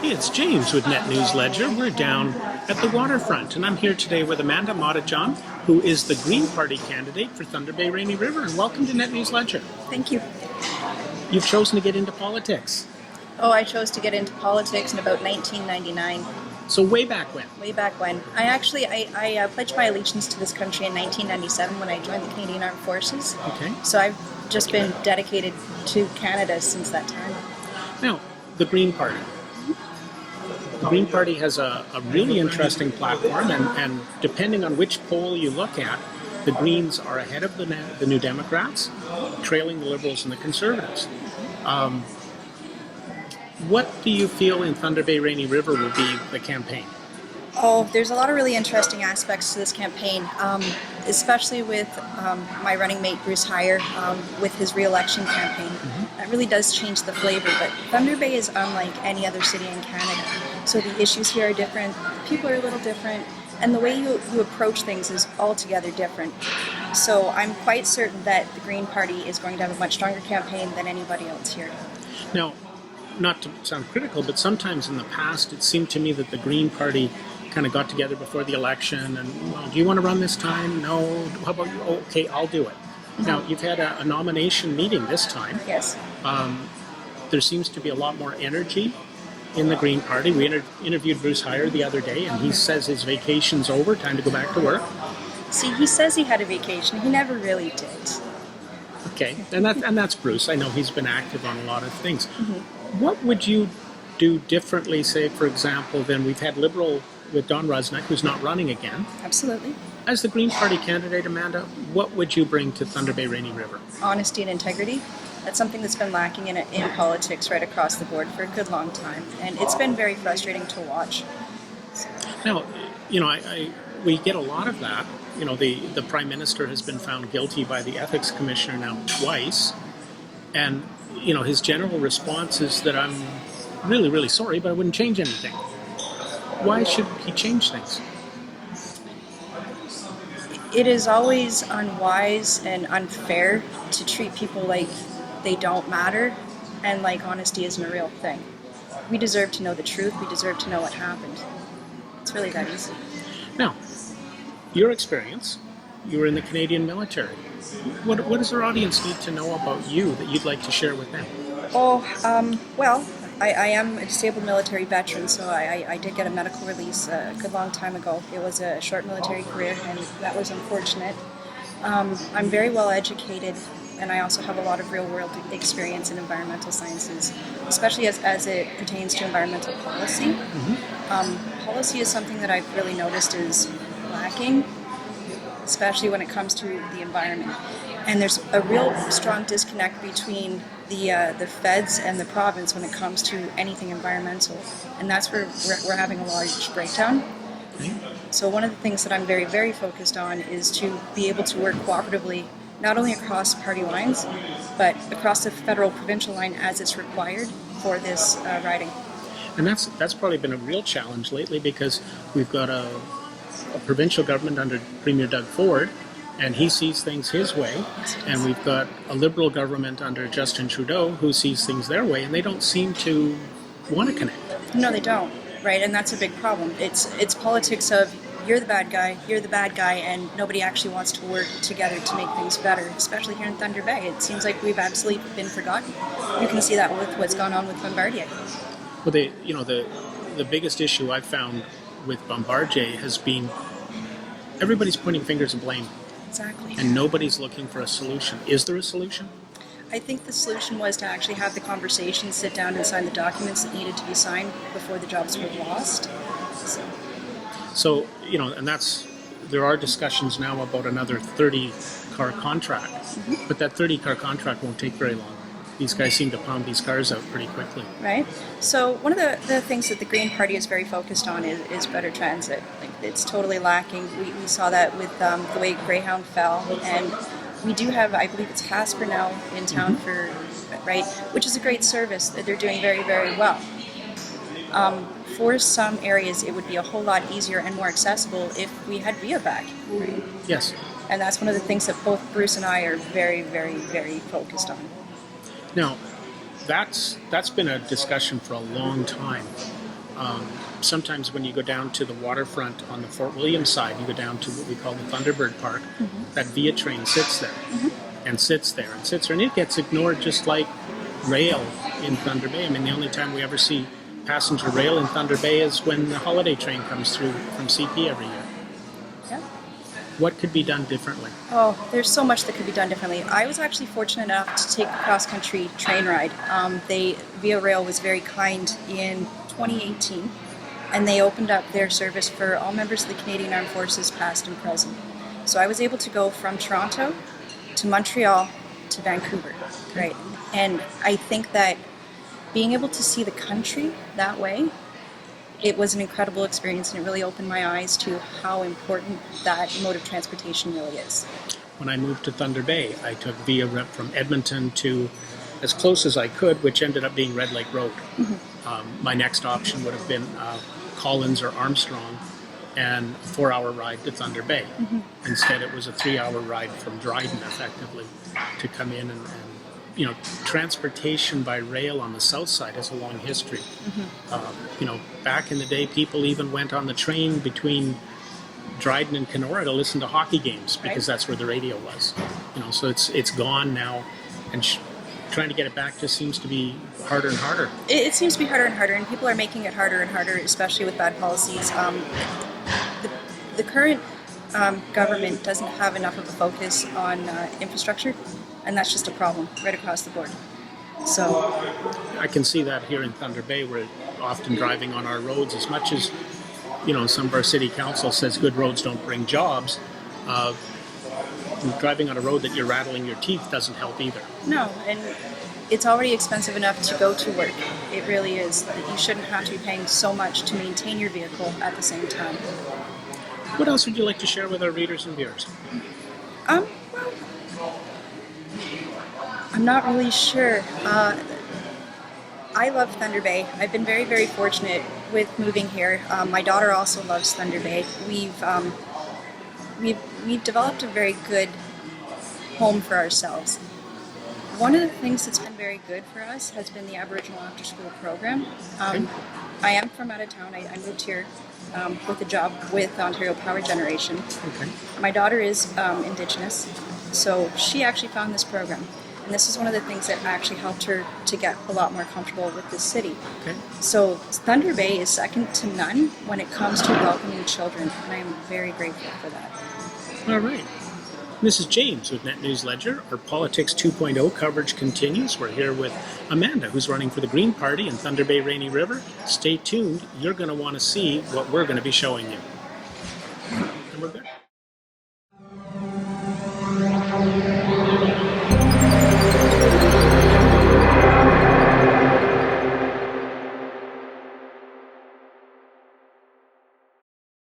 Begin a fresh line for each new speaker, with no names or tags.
Hey, it's James with NetNewsLedger. We're down at the waterfront, and I'm here today with Amanda Moddejonge, who is the Green Party candidate for Thunder Bay Rainy River. And welcome to NetNewsLedger.
Thank you.
You've chosen to get into politics.
Oh, I chose to get into politics in about 1999.
So way back when?
Way back when. I pledged my allegiance to this country in 1997 when I joined the Canadian Armed Forces.
Okay.
So I've just been dedicated to Canada since that time.
Now, the Green Party. The Green Party has a really interesting platform, and depending on which poll you look at, the Greens are ahead of the New Democrats, trailing the Liberals and the Conservatives. What do you feel in Thunder Bay Rainy River will be the campaign?
Oh, there's a lot of really interesting aspects to this campaign, especially with my running mate Bruce Heyer with his re-election campaign. That really does change the flavor, but Thunder Bay is unlike any other city in Canada. So the issues here are different, the people are a little different, and the way you approach things is altogether different. So I'm quite certain that the Green Party is going to have a much stronger campaign than anybody else here.
Now, not to sound critical, but sometimes in the past it seemed to me that the Green Party kind of got together before the election and, well, do you want to run this time? No. How about you? Okay, I'll do it. Now, you've had a nomination meeting this time.
Yes.
There seems to be a lot more energy in the Green Party. We interviewed Bruce Heyer the other day, and he says his vacation's over, time to go back to work.
See, he says he had a vacation. He never really did.
Okay, and that's Bruce. I know he's been active on a lot of things. What would you do differently, say, for example, than we've had Liberal with Don Rusnak, who's not running again?
Absolutely.
As the Green Party candidate, Amanda, what would you bring to Thunder Bay Rainy River?
Honesty and integrity. That's something that's been lacking in politics right across the board for a good long time, and it's been very frustrating to watch.
Now, you know, we get a lot of that. You know, the Prime Minister has been found guilty by the Ethics Commissioner now twice, and, you know, his general response is that I'm really, really sorry, but I wouldn't change anything. Why should he change things?
It is always unwise and unfair to treat people like they don't matter and like honesty isn't a real thing. We deserve to know the truth. We deserve to know what happened. It's really that easy.
Now, your experience, you were in the Canadian military. What does our audience need to know about you that you'd like to share with them?
Well, I am a disabled military veteran, so I did get a medical release a good long time ago. It was a short military career, and that was unfortunate. I'm very well educated, and I also have a lot of real-world experience in environmental sciences, especially as it pertains to environmental policy. Policy is something that I've really noticed is lacking, especially when it comes to the environment. And there's a real strong disconnect between the feds and the province when it comes to anything environmental. And that's where we're having a large breakdown. So one of the things that I'm very, very focused on is to be able to work cooperatively, not only across party lines, but across the federal provincial line as it's required for this riding.
And that's probably been a real challenge lately, because we've got a provincial government under Premier Doug Ford, and he sees things his way, and we've got a Liberal government under Justin Trudeau who sees things their way, and they don't seem to want to connect.
No, they don't, right? And that's a big problem. It's politics of you're the bad guy, and nobody actually wants to work together to make things better, especially here in Thunder Bay. It seems like we've absolutely been forgotten. You can see that with what's gone on with Bombardier.
Well, the biggest issue I've found with Bombardier has been everybody's pointing fingers of blame.
Exactly.
And nobody's looking for a solution. Is there a solution?
I think the solution was to actually have the conversation, sit down and sign the documents that needed to be signed before the jobs were lost.
So, you know, and there are discussions now about another 30-car contract, but that 30-car contract won't take very long. These guys seem to pound these cars out pretty quickly.
Right. So one of the things that the Green Party is very focused on is better transit. Like, it's totally lacking. We saw that with the way Greyhound fell, and we do have, I believe it's Casper now in town which is a great service. They're doing very, very well. For some areas, it would be a whole lot easier and more accessible if we had Via back. Right?
Yes.
And that's one of the things that both Bruce and I are very, very, very focused on.
Now, that's been a discussion for a long time. Sometimes when you go down to the waterfront on the Fort William side, you go down to what we call the Thunderbird Park, that Via train sits there and sits there and sits there, and it gets ignored just like rail in Thunder Bay. I mean, the only time we ever see passenger rail in Thunder Bay is when the holiday train comes through from CP every year.
Yeah.
What could be done differently?
Oh, there's so much that could be done differently. I was actually fortunate enough to take a cross-country train ride. Via Rail was very kind in 2018, and they opened up their service for all members of the Canadian Armed Forces, past and present. So I was able to go from Toronto to Montreal to Vancouver, right? And I think that being able to see the country that way, it was an incredible experience, and it really opened my eyes to how important that mode of transportation really is.
When I moved to Thunder Bay, I took Via from Edmonton to as close as I could, which ended up being Red Lake Road. My next option would have been Collins or Armstrong, and a 4-hour ride to Thunder Bay. Instead, it was a 3-hour ride from Dryden, effectively, to come in and transportation by rail on the south side has a long history. Back in the day, people even went on the train between Dryden and Kenora to listen to hockey games because that's where the radio was. So it's gone now, and trying to get it back just seems to be harder and harder.
It seems to be harder and harder, and people are making it harder and harder, especially with bad policies. The current government doesn't have enough of a focus on infrastructure, and that's just a problem right across the board. So
I can see that here in Thunder Bay. We're often driving on our roads, as much as some of our city council says good roads don't bring jobs. Driving on a road that you're rattling your teeth doesn't help either.
No, and it's already expensive enough to go to work. It really is. You shouldn't have to be paying so much to maintain your vehicle at the same time.
What else would you like to share with our readers and viewers?
Well, I'm not really sure. I love Thunder Bay. I've been very, very fortunate with moving here. My daughter also loves Thunder Bay. We've developed a very good home for ourselves. One of the things that's been very good for us has been the Aboriginal After School program. I am from out of town. I moved here with a job with Ontario Power Generation. My daughter is Indigenous, so she actually found this program. And this is one of the things that actually helped her to get a lot more comfortable with this city. So Thunder Bay is second to none when it comes to welcoming children, and I am very grateful for that.
All right. This is James with NetNewsLedger. Our Politics 2.0 coverage continues. We're here with Amanda, who's running for the Green Party in Thunder Bay Rainy River. Stay tuned. You're going to want to see what we're going to be showing you. And we're good.